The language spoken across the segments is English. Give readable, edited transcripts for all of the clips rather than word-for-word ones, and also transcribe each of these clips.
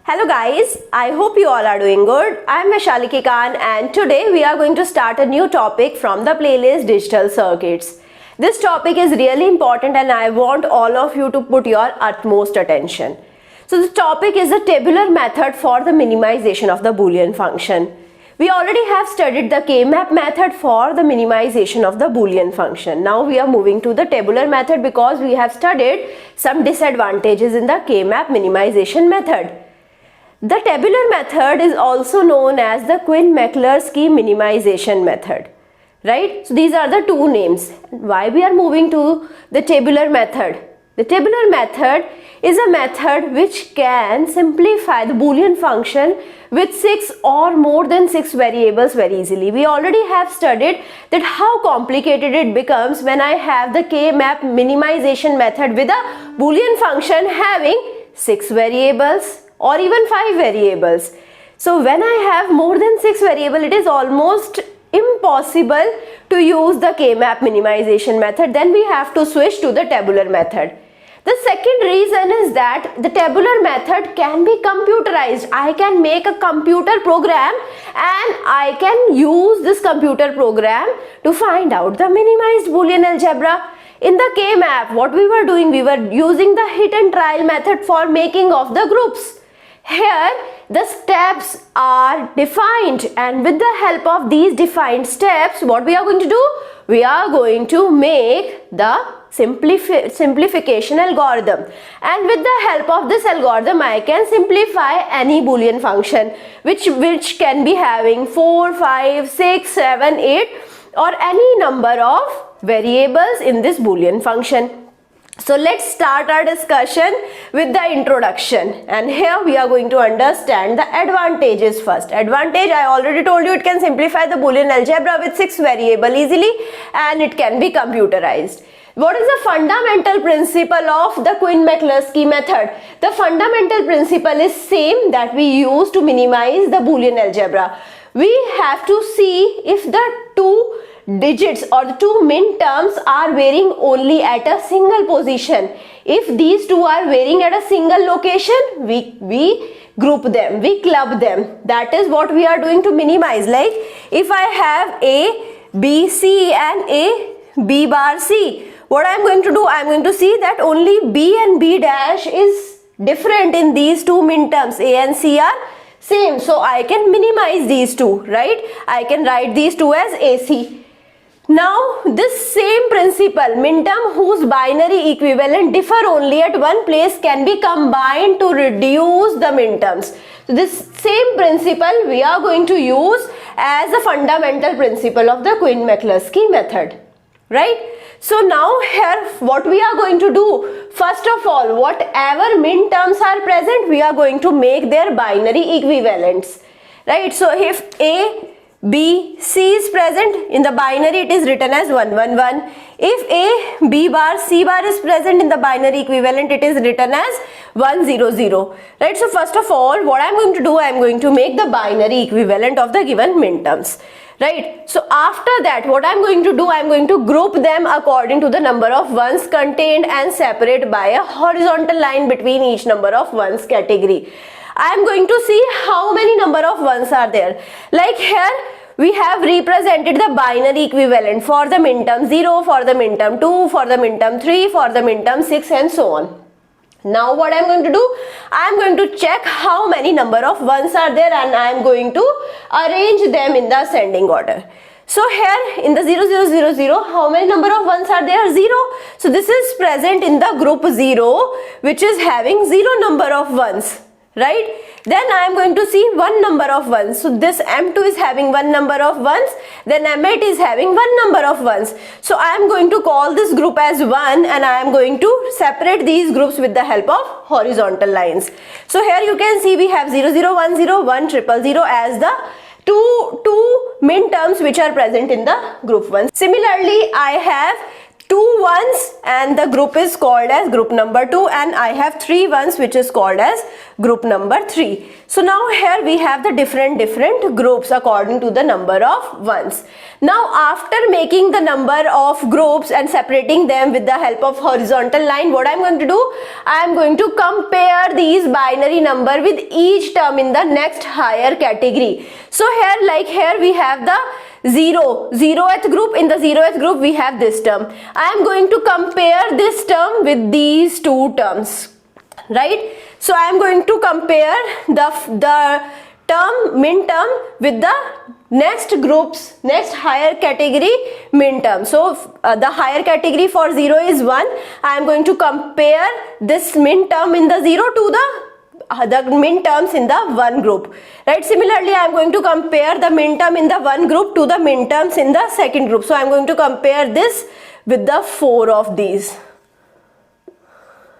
Hello guys, I hope you all are doing good. I am Vaishali Khan and today we are going to start a new topic from the playlist Digital Circuits. This topic is really important and I want all of you to put your utmost attention. So the topic is the tabular method for the minimization of the Boolean function. We already have studied the K-map method for the minimization of the Boolean function. Now we are moving to the tabular method because we have studied some disadvantages in the K-map minimization method. The tabular method is also known as the Quine-McCluskey minimization method, right? So these are the two names. Why we are moving to the tabular method? The tabular method is a method which can simplify the Boolean function with 6 or more than 6 variables very easily. We already have studied that how complicated it becomes when I have the K-map minimization method with a Boolean function having 6 variables or even 5 variables. So when I have more than 6 variables, it is almost impossible to use the K-map minimization method. Then we have to switch to the tabular method. The second reason is that the tabular method can be computerized. I can make a computer program and I can use this computer program to find out the minimized Boolean algebra. In the K-map, what we were doing, we were using the hit and trial method for making of the groups. Here, the steps are defined and with the help of these defined steps, what we are going to do? We are going to make the simplification algorithm, and with the help of this algorithm I can simplify any Boolean function which can be having 4, 5, 6, 7, 8 or any number of variables in this Boolean function. So let's start our discussion with the introduction, and here we are going to understand the advantages first. Advantage, I already told you, it can simplify the Boolean algebra with 6 variables easily and it can be computerized. What is the fundamental principle of the Quine-McCluskey method? The fundamental principle is same that we use to minimize the Boolean algebra. We have to see if the two digits or the two min terms are varying only at a single position. If these two are varying at a single location, we group them, we club them. That is what we are doing to minimize. Like if I have A, B, C and A, B bar, C. What I am going to do, I am going to see that only B and B dash is different in these two min terms. A and C are same. So I can minimize these two, right? I can write these two as AC. Now this same principle, min term whose binary equivalent differ only at one place, can be combined to reduce the min terms. So this same principle we are going to use as a fundamental principle of the Quine-McCluskey method, right? So now here what we are going to do, first of all, whatever min terms are present, we are going to make their binary equivalents, right? So if A, B, C is present in the binary, it is written as 1, 1, 1. If A, B bar, C bar is present in the binary equivalent, it is written as 1, 0, 0. Right? So first of all, what I am going to do, I am going to make the binary equivalent of the given min terms. Right? So after that, what I am going to do, I am going to group them according to the number of ones contained and separate by a horizontal line between each number of ones category. I am going to see how many number of ones are there. Like here we have represented the binary equivalent for the min term 0, for the min term 2, for the min term 3, for the min term 6 and so on. Now what I am going to do, I am going to check how many number of ones are there and I am going to arrange them in the ascending order. So here in the 0, 0, 0, 0, how many number of ones are there? 0. So this is present in the group 0 which is having 0 number of ones. Right? Then I am going to see one number of ones. So this M2 is having one number of ones. Then M8 is having one number of ones. So I am going to call this group as 1 and I am going to separate these groups with the help of horizontal lines. So here you can see we have 0, 0, 1, 0, 1, 0, 0 as the two min terms which are present in the group 1. Similarly, I have 2 ones and the group is called as group number 2, and I have 3 ones which is called as group number 3. So now here we have the different groups according to the number of ones. Now after making the number of groups and separating them with the help of horizontal line, what I am going to do? I am going to compare these binary number with each term in the next higher category. So here we have the 0th group. In the 0th group we have this term. I am going to compare this term with these two terms, right? So I am going to compare the term min term with the next higher category min term. So the higher category for 0 is 1. I am going to compare this min term in the 0 to the min terms in the 1 group, right? Similarly, I am going to compare the min term in the 1 group to the min terms in the second group. So I am going to compare this with the 4 of these,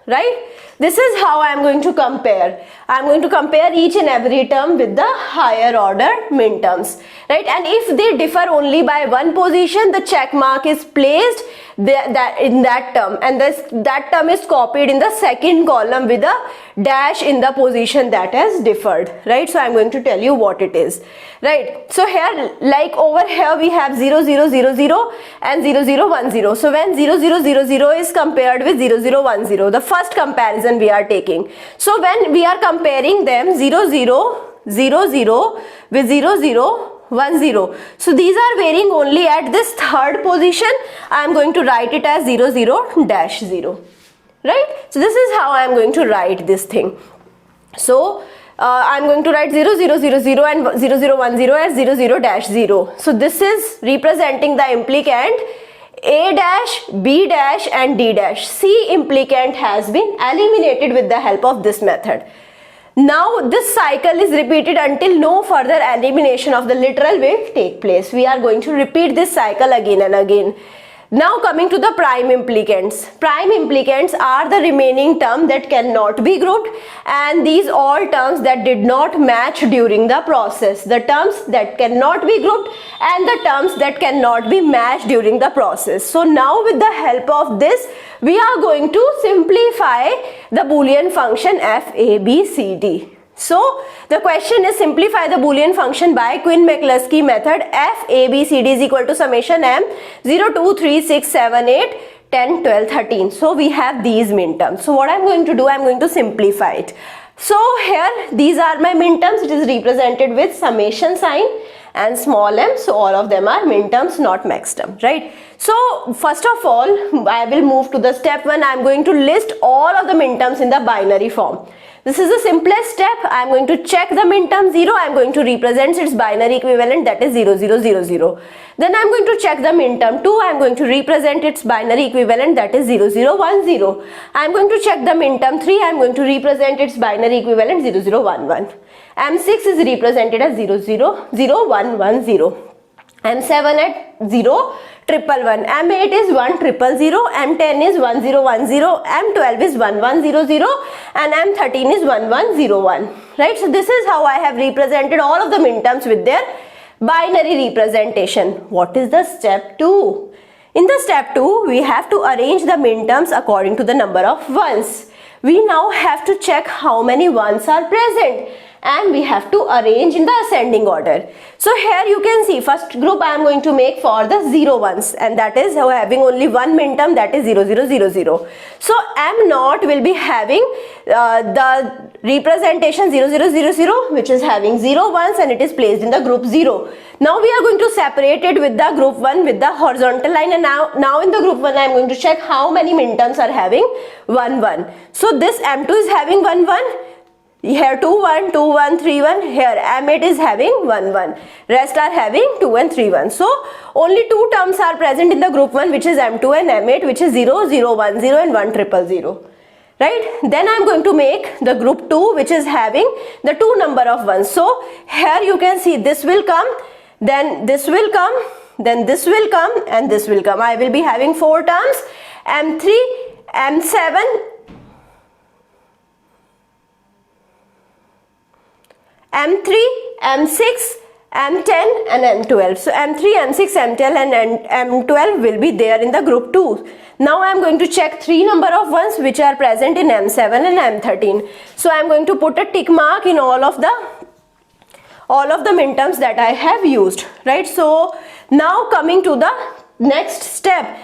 right? This is how I am going to compare. I am going to compare each and every term with the higher order min terms, right? And if they differ only by one position, the check mark is placed in that term, and that term is copied in the second column with a dash in the position that has differed, right? So I am going to tell you what it is, right? So here, like over here, we have 0 0 0 0 and 0 0 1 0. So when 0 0 0 0 is compared with 0 0 1 0, the first comparison we are taking. So when we are comparing them, 0 0 0 0 with 0 0 1 0. So these are varying only at this third position. I am going to write it as 0 0 dash 0, right? So this is how I am going to write this thing. So I am going to write 0 0 0 0 and 0 0 1 0 as 0 0 dash 0. So this is representing the implicant. A dash, B dash and D dash. C implicant has been eliminated with the help of this method. Now this cycle is repeated until no further elimination of the literal will take place. We are going to repeat this cycle again and again. Now coming to the prime implicants. Prime implicants are the remaining term that cannot be grouped, and these all terms that did not match during the process. The terms that cannot be grouped and the terms that cannot be matched during the process. So now with the help of this, we are going to simplify the Boolean function f, a, b, c, d. So the question is simplify the Boolean function by Quinn-McCluskey method. F, A, B, C, D is equal to summation m 0, 2, 3, 6, 7, 8, 10, 12, 13. So we have these min terms. So what I am going to do, I am going to simplify it. So here these are my min terms. It is represented with summation sign and small m. So all of them are min terms, not max term, right? So first of all, I will move to the step 1. I am going to list all of the min terms in the binary form. This is the simplest step. I am going to check the min term 0. I am going to represent its binary equivalent, that is 0 0 0 0. Then I am going to check the min term 2. I am going to represent its binary equivalent, that is 0 0 1 0. I am going to check the min term 3. I am going to represent its binary equivalent 0 0 1 1. M6 is represented as 0 0 0 1 1 0. M7 at 0 triple 1, M8 is 1 triple 0, M10 is 1 0 1 0, M12 is 1 1 0 0 and M13 is 1 1 0 1, right? So this is how I have represented all of the min terms with their binary representation. What is the step 2? In the step 2, we have to arrange the min terms according to the number of ones. We now have to check how many ones are present, and we have to arrange in the ascending order. So here you can see first group I am going to make for the 0 ones, and that is having only one min term, that is 0 0 0 0. So M0 will be having the representation 0 0 0 0, which is having 0 ones, and it is placed in the group 0. Now we are going to separate it with the group 1 with the horizontal line, and now in the group 1 I am going to check how many min terms are having 1 1. So this M2 is having 1 1. Here 2 1, 2 1, 3 1. Here M8 is having 1 1. Rest are having 2 and 3 1. So only 2 terms are present in the group 1, which is M2 and M8, which is 0 0 1 0 and 1 triple 0. Right? Then I am going to make the group 2, which is having the 2 number of ones. So here you can see this will come, then this will come, then this will come, and this will come. I will be having 4 terms: M3, M7, M3, M6, M10 and M12. So M3, M6, M10 and M12 will be there in the group 2. Now I am going to check 3 number of ones which are present in M7 and M13. So I am going to put a tick mark in all of the min-terms that I have used, right? So now coming to the next step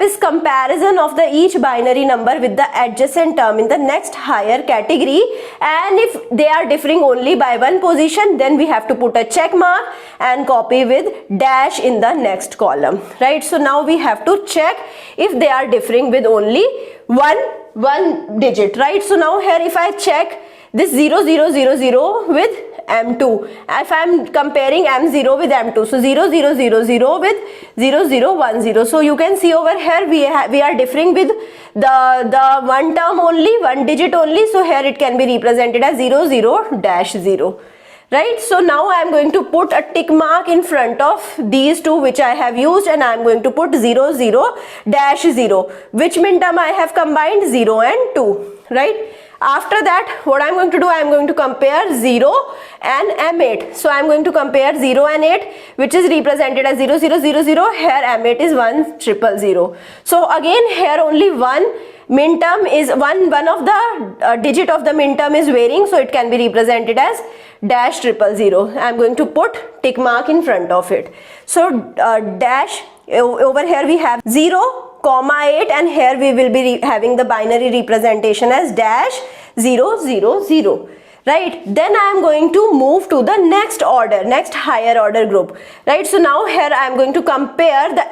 is comparison of the each binary number with the adjacent term in the next higher category, and if they are differing only by one position, then we have to put a check mark and copy with dash in the next column, right? So now we have to check if they are differing with only one digit, right? So now here if I check this 0 0 0 0 with M2, if I am comparing M0 with M2, so 0 0 0 0 with 0 0 1 0. So you can see over here we are differing with the one term only, one digit only. So here it can be represented as 0 0 dash 0, right? So now I am going to put a tick mark in front of these two which I have used, and I am going to put 0 0 dash 0. Which min term I have combined? 0 and 2, right? After that, what I am going to do, I am going to compare 0 and M8. So I am going to compare 0 and 8, which is represented as 0 0 0 0. Here M8 is 1 0 0. So again here only one min term is one of the digit of the min term is varying, so it can be represented as dash 0 0. I am going to put tick mark in front of it. So dash, over here we have 0, 8, and here we will be having the binary representation as dash 0 0 0, right? Then I am going to move to the next higher order group, right? So now here I am going to compare the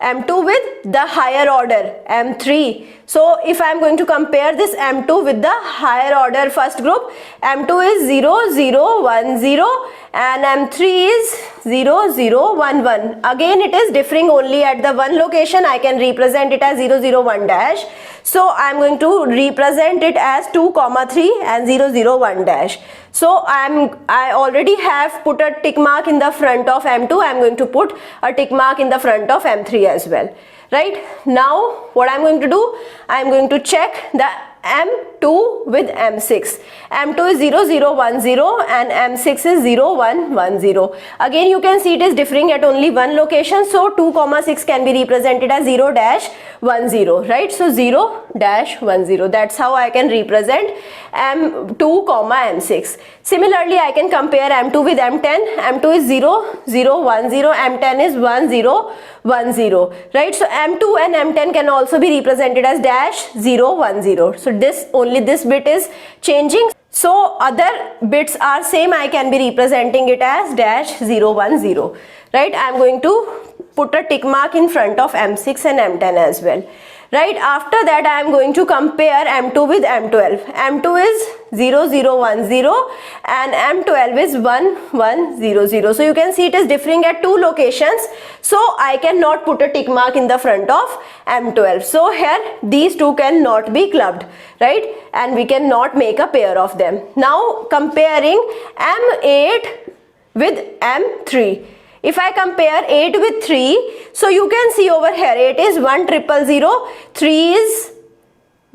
M2 with the higher order M3. So if I am going to compare this M2 with the higher order first group, M2 is 0 0 1 0 and M3 is 0 0 1 1. Again it is differing only at the one location. I can represent it as 0 0 1 dash. So I am going to represent it as 2, 3 and 0 0 1 dash. So I already have put a tick mark in the front of M2. I am going to put a tick mark in the front of M3 as well, right? Now what I am going to do, I am going to check the M2 with M6. M2 is 0 0 1 0 and M6 is 0 1 1 0. Again you can see it is differing at only one location, so 2, 6 can be represented as 0 dash 1 0, right? So 0 dash 1 0, that's how I can represent M2, M6. Similarly I can compare M2 with M10. M2 is 0 0 1 0, M10 is 1 0 1 0, right? So M2 and M10 can also be represented as dash 0 1 0. So this bit is changing, so other bits are same. I can be representing it as dash 0 1 0, right? I am going to put a tick mark in front of M6 and M10 as well, right? After that I am going to compare M2 with M12. M2 is 0 0 1 0 and M12 is 1 1 0 0. So you can see it is differing at two locations, so I cannot put a tick mark in the front of M12. So here these two cannot be clubbed, right? And we cannot make a pair of them. Now comparing M8 with M3. If I compare 8 with 3, so you can see over here 8 is 1 0 0, 3 is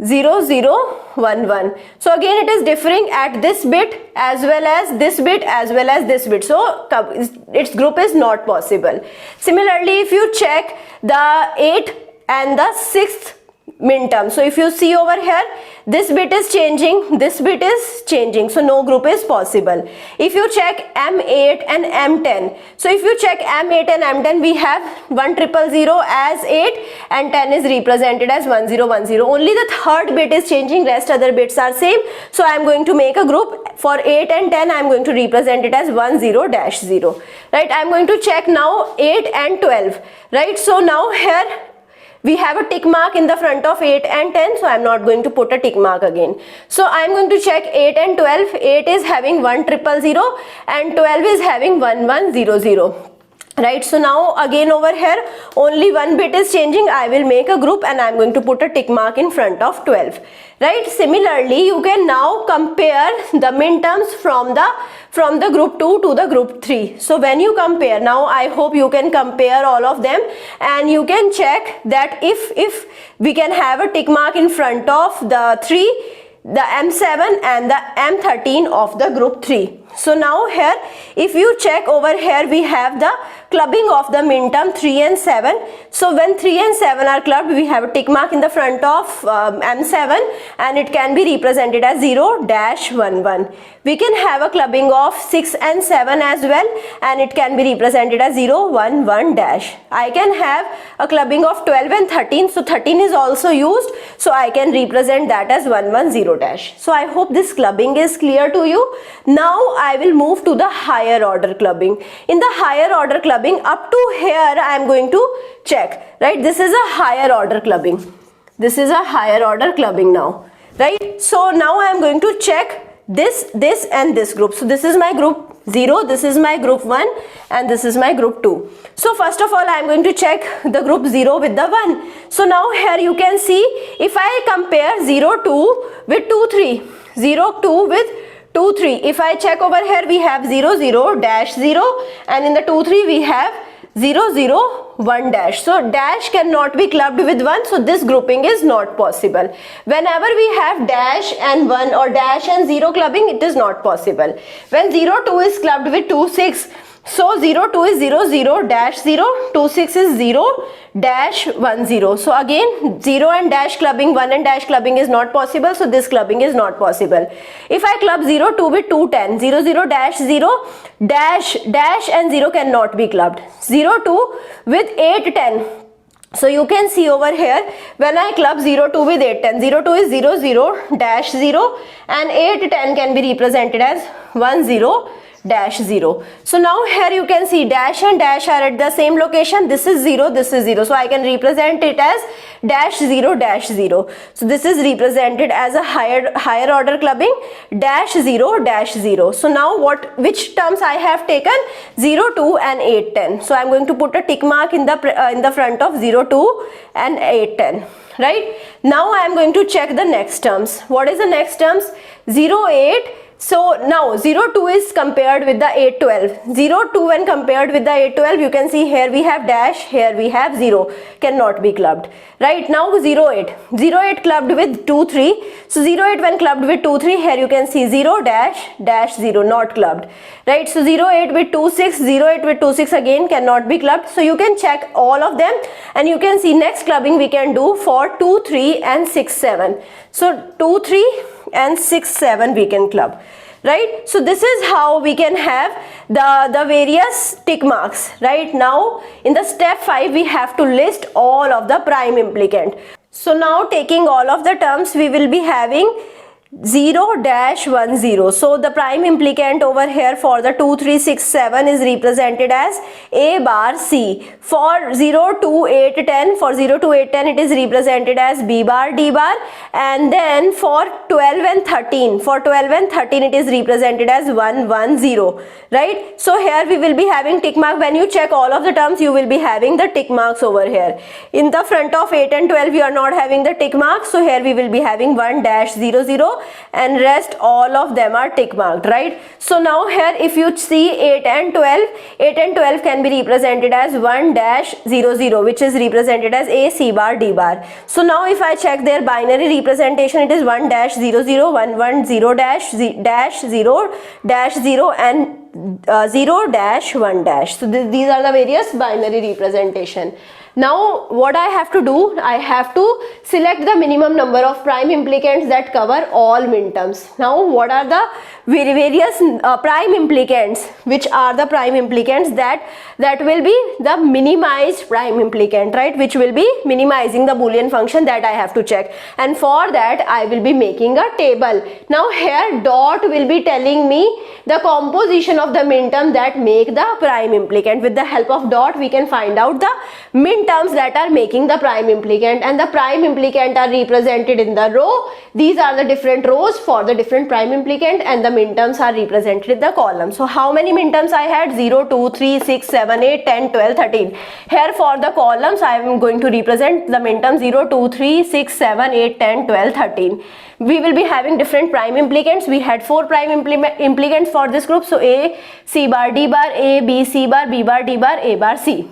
0 0 1 1. So again it is differing at this bit as well as this bit as well as this bit, so its group is not possible. Similarly if you check the 8 and the 6th min term, so if you see over here this bit is changing, this bit is changing, so no group is possible. If you check M8 and M10, so if you check M8 and M10, we have 1 0 0 as 8 and 10 is represented as 1 0 1 0. Only the third bit is changing, rest other bits are same. So I am going to make a group for 8 and 10. I am going to represent it as 1 0 dash 0, right? I am going to check now 8 and 12, right? So now here we have a tick mark in the front of 8 and 10, so I am not going to put a tick mark again. So I am going to check 8 and 12. 8 is having 1 0 0 and 12 is having 1 1 0 0. Right, so now again over here only one bit is changing. I will make a group and I am going to put a tick mark in front of 12. Right, similarly you can now compare the min terms from the group 2 to the group 3. So when you compare, now I hope you can compare all of them and you can check that if we can have a tick mark in front of the 3, the M7 and the M13 of the group 3. So now here if you check over here, we have the clubbing of the min-term 3 and 7. So when 3 and 7 are clubbed, we have a tick mark in the front of M7 and it can be represented as 0-11. We can have a clubbing of 6 and 7 as well, and it can be represented as 0-11 I can have a clubbing of 12 and 13, so 13 is also used, so I can represent that as 110 So I hope this clubbing is clear to you. Now I will move to the higher order clubbing. In the higher order clubbing, up to here I am going to check, right? This is a higher order clubbing. This is a higher order clubbing now, right? So now I am going to check this and this group. So this is my group 0, this is my group 1, and this is my group 2. So first of all I am going to check the group 0 with the 1. So now here you can see, if I compare 0-2 with 2-3, 0-2 with 2-3, if I check over here, we have 0-0-0, and in the 2-3 we have 0-0-1 So dash cannot be clubbed with 1, so this grouping is not possible. Whenever we have dash and 1 or dash and 0 clubbing, it is not possible. When 0-2 is clubbed with 2-6, so 0-2 is 0-0-0, 2-6 is 0-10. So again 0 and dash clubbing, 1 and dash clubbing is not possible, so this clubbing is not possible. If I club 0-2 with 2-10, 0-0-0, dash and 0 cannot be clubbed. 0-2 with 8-10. So you can see over here, when I club 0-2 with 8-10, 0-2 is 0-0-0 and 8-10 can be represented as 1-0-0. So now here you can see dash and dash are at the same location. This is 0, this is 0. So I can represent it as -0-0. So this is represented as a higher order clubbing, -0-0. So now which terms I have taken? 0-2 and 8-10. So I am going to put a tick mark in the front of 0-2 and 8-10. Right? Now I am going to check the next terms. What is the next terms? 0-8. So now 0-2 is compared with the 8-12. 0-2 when compared with the 8-12, you can see here we have dash, here we have 0, cannot be clubbed. Right, now 0-8. 0-8 clubbed with 2-3. So 0-8 when clubbed with 2-3, here you can see 0-0, not clubbed. Right, so 0-8 with 2-6, 0-8 with 2-6 again cannot be clubbed. So you can check all of them and you can see next clubbing we can do for 2-3 and 6-7. So 2-3 and 6-7 we can club, right? So this is how we can have the various tick marks. Right, now in the step 5 we have to list all of the prime implicant. So now taking all of the terms, we will be having 0-10. So the prime implicant over here for the 2, 3, 6, 7 is represented as A bar C. For 0 to 8, 10, for 0 to 8, 10 it is represented as B bar D bar, and then for 12 and 13, for 12 and 13 it is represented as 1, 1, 0. Right? So here we will be having tick mark. When you check all of the terms, you will be having the tick marks over here. In the front of 8 and 12 we are not having the tick marks, so here we will be having 1-0-0 and rest all of them are tick marked. Right? So now here if you see 8 and 12 can be represented as 1-0-0, which is represented as A, C bar, D bar. So now if I check their binary representation, it is 1-0-0, 1-1-0-0 and 0-1. So these are the various binary representation. Now what I have to do, I have to select the minimum number of prime implicants that cover all minterms. Now what are the various prime implicants, which are the prime implicants that will be the minimized prime implicant, right, which will be minimizing the Boolean function that I have to check, and for that I will be making a table. Now here dot will be telling me the composition of the minterm that make the prime implicant. With the help of dot we can find out the minterms that are making the prime implicant, and the prime implicant are represented in the row. These are the different rows for the different prime implicant, and the minterms are represented in the column. So how many minterms I had? 0, 2, 3, 6, 7, 8, 10, 12, 13. Here for the columns I am going to represent the minterms 0, 2, 3, 6, 7, 8, 10, 12, 13. We will be having different prime implicants. We had 4 prime implicants for this group. So A, C bar, D bar, A, B, C bar, B bar, D bar, A bar, C.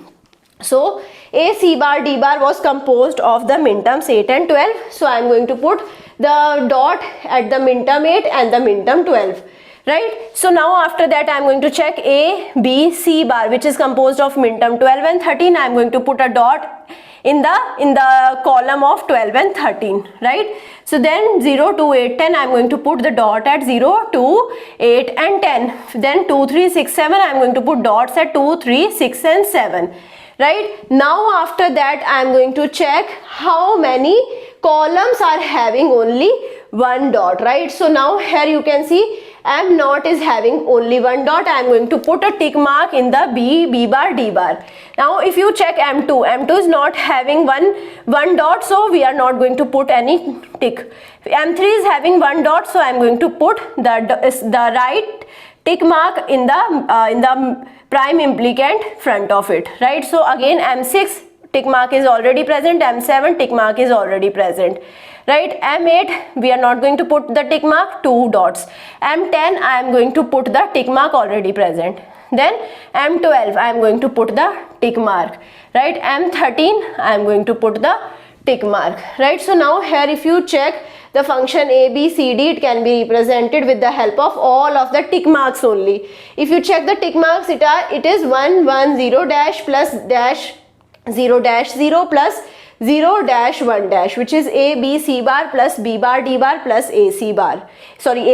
So A, C bar, D bar was composed of the minterms 8 and 12. So I am going to put the dot at the minterm 8 and the minterm 12. Right, so now after that I am going to check A, B, C bar, which is composed of minterm 12 and 13. I am going to put a dot in the column of 12 and 13, right? So then 0, 2, 8, 10, I am going to put the dot at 0, 2, 8 and 10. Then 2, 3, 6, 7, I am going to put dots at 2, 3, 6 and 7. Right, now after that I am going to check how many columns are having only one dot, right? So now here you can see M0 is having only one dot. I am going to put a tick mark in the B bar, D bar. Now if you check M2 is not having one dot, so we are not going to put any tick. M3 is having one dot, so I am going to put the right tick mark in the prime implicant front of it, right? So again M6 tick mark is already present, M7 tick mark is already present, right? M8 we are not going to put the tick mark, 2 dots. M10 I am going to put the tick mark already present. Then M12 I am going to put the tick mark, right? M13 I am going to put the tick mark, right? So now here if you check the function A, B, C, D, it can be represented with the help of all of the tick marks only. If you check the tick marks, it is 1, 1, 0 dash plus dash 0 dash 0 plus 0 dash 1 dash, which is A, B, C bar plus B bar, D bar plus A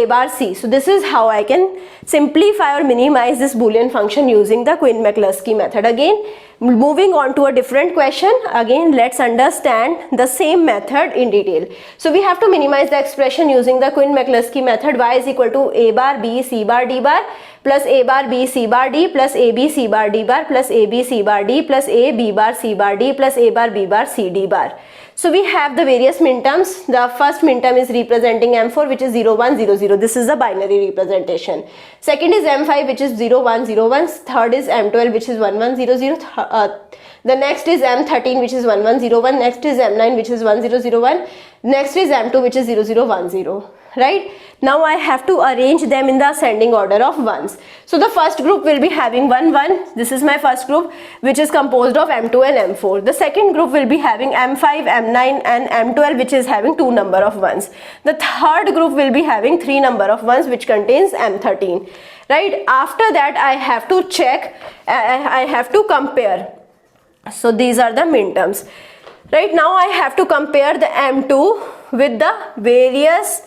bar C. So this is how I can simplify or minimize this Boolean function using the Quine-McCluskey method. Again, moving on to a different question, again let's understand the same method in detail. So we have to minimize the expression using the Quine-McCluskey method. Y is equal to A bar B C bar D bar plus A bar B C bar D plus A B C bar D bar plus A B C bar D plus A B bar C bar D plus A bar B bar C D bar. So we have the various minterms. The first minterm is representing M4, which is 0, 1, 0, 0. This is the binary representation. Second is M5, which is 0, 1, 0, 1. Third is M12, which is 1, 1, 0, 0. The next is M13, which is 1, 1, 0, 1. Next is M9, which is 1, 0, 0, 1. Next is M2, which is 0, 0, 1, 0. Right? Now I have to arrange them in the ascending order of ones. So the first group will be having 1, 1. This is my first group, which is composed of M2 and M4. The second group will be having M5, M9 and M12, which is having 2 number of ones. The third group will be having 3 number of ones, which contains M13. Right? After that I have to check, I have to compare. So these are the minterms. Right, now I have to compare the M2 with the various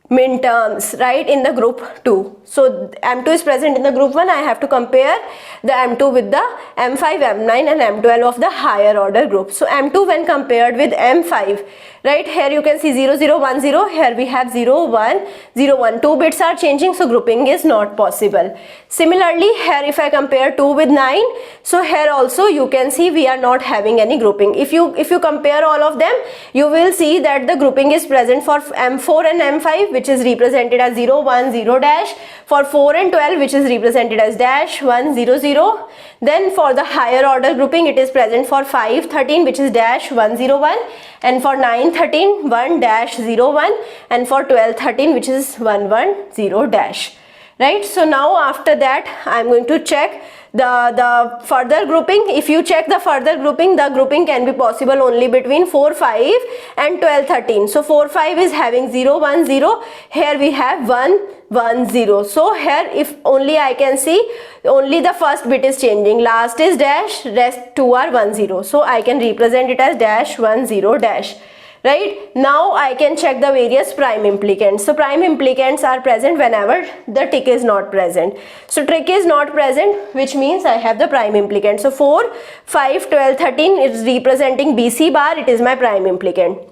minterms, right, in the group 2. So M2 is present in the group 1. I have to compare the M2 with the M5, M9 and M12 of the higher order group. So M2 when compared with M5, right, here you can see 0, 0, 1, 0. Here we have 0, 1, 0, 1. 2 bits are changing, so grouping is not possible. Similarly, here if I compare 2 with 9, so here also you can see we are not having any grouping. If you compare all of them, you will see that the grouping is present for M4 and M5, which is represented as 0, 1, 0 dash. For 4 and 12, which is represented as dash 1, 0, 0. Then for the higher order grouping, it is present for 5, 13, which is dash 1, 0, 1. And for 9, 13, 1 dash 0, 1. And for 12, 13, which is 1, 1, 0 dash. Right? So now after that, I am going to check the further grouping. If you check the further grouping, the grouping can be possible only between 4, 5 and 12, 13. So 4, 5 is having 0, 1, 0. Here we have 1, 1, 0. So here if only I can see only the first bit is changing. Last is dash, rest 2 are 1, 0. So I can represent it as dash 1, 0 dash. Right, now I can check the various prime implicants. So prime implicants are present whenever the tick is not present. So tick is not present, which means I have the prime implicant. So 4, 5, 12, 13 is representing BC bar, it is my prime implicant.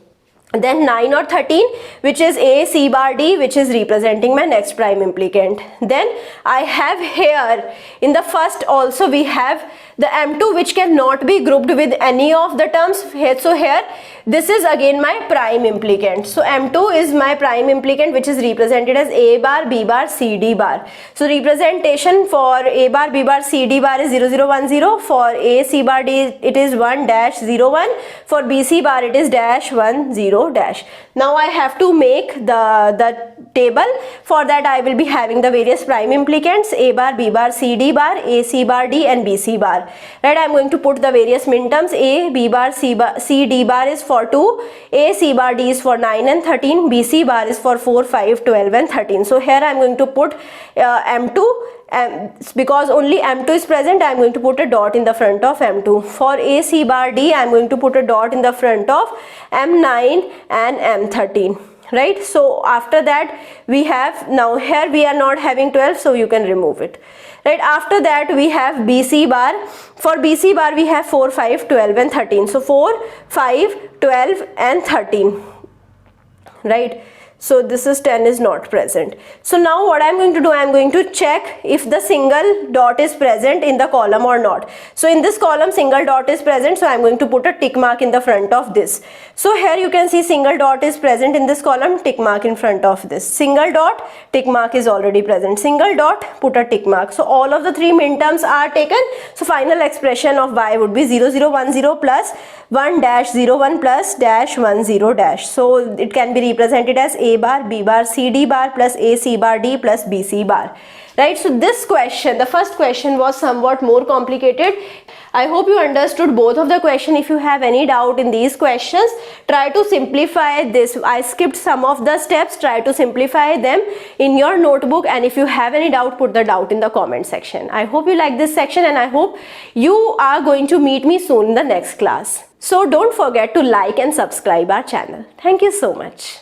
Then 9 or 13, which is A, C bar, D, which is representing my next prime implicant. Then I have here in the first also we have the M2, which cannot be grouped with any of the terms. So here this is again my prime implicant. So M2 is my prime implicant, which is represented as A bar, B bar, C, D bar. So representation for A bar, B bar, C, D bar is 0, 0, 1, 0. For A, C bar, D it is 1 dash 0, 1. For B, C bar it is dash 1, 0. 0 dash. Now I have to make the table. For that I will be having the various prime implicants a bar, b bar, c d bar, a c bar, d and b c bar. Right, I am going to put the various minterms. A, b bar, c d bar is for 2, a c bar, d is for 9 and 13, b c bar is for 4, 5, 12 and 13. So here I am going to put m2. Because only m2 is present, I am going to put a dot in the front of m2. For a, c bar, d, I am going to put a dot in the front of m9 and m13. Right, so after that we have, now here we are not having 12, so you can remove it. Right, after that we have BC bar. For BC bar we have 4, 5, 12 and 13. So 4, 5, 12 and 13. Right, so this is 10 is not present. So now what I am going to do, I am going to check if the single dot is present in the column or not. So in this column single dot is present, so I am going to put a tick mark in the front of this. So here you can see single dot is present in this column, tick mark in front of this. Single dot, tick mark is already present. Single dot, put a tick mark. So all of the three minterms are taken. So final expression of y would be 0, 0, 1, 0 plus 1 dash 0, 1 plus dash 1, 0 dash. So it can be represented as a bar, b bar, c d bar plus a c bar, d plus b c bar. Right, so this question, the first question, was somewhat more complicated. I hope you understood both of the question. If you have any doubt in these questions, try to simplify this. I skipped some of the steps. Try to simplify them in your notebook, and if you have any doubt, put the doubt in the comment section. I hope you like this section, and I hope you are going to meet me soon in the next class. So don't forget to like and subscribe our channel. Thank you so much.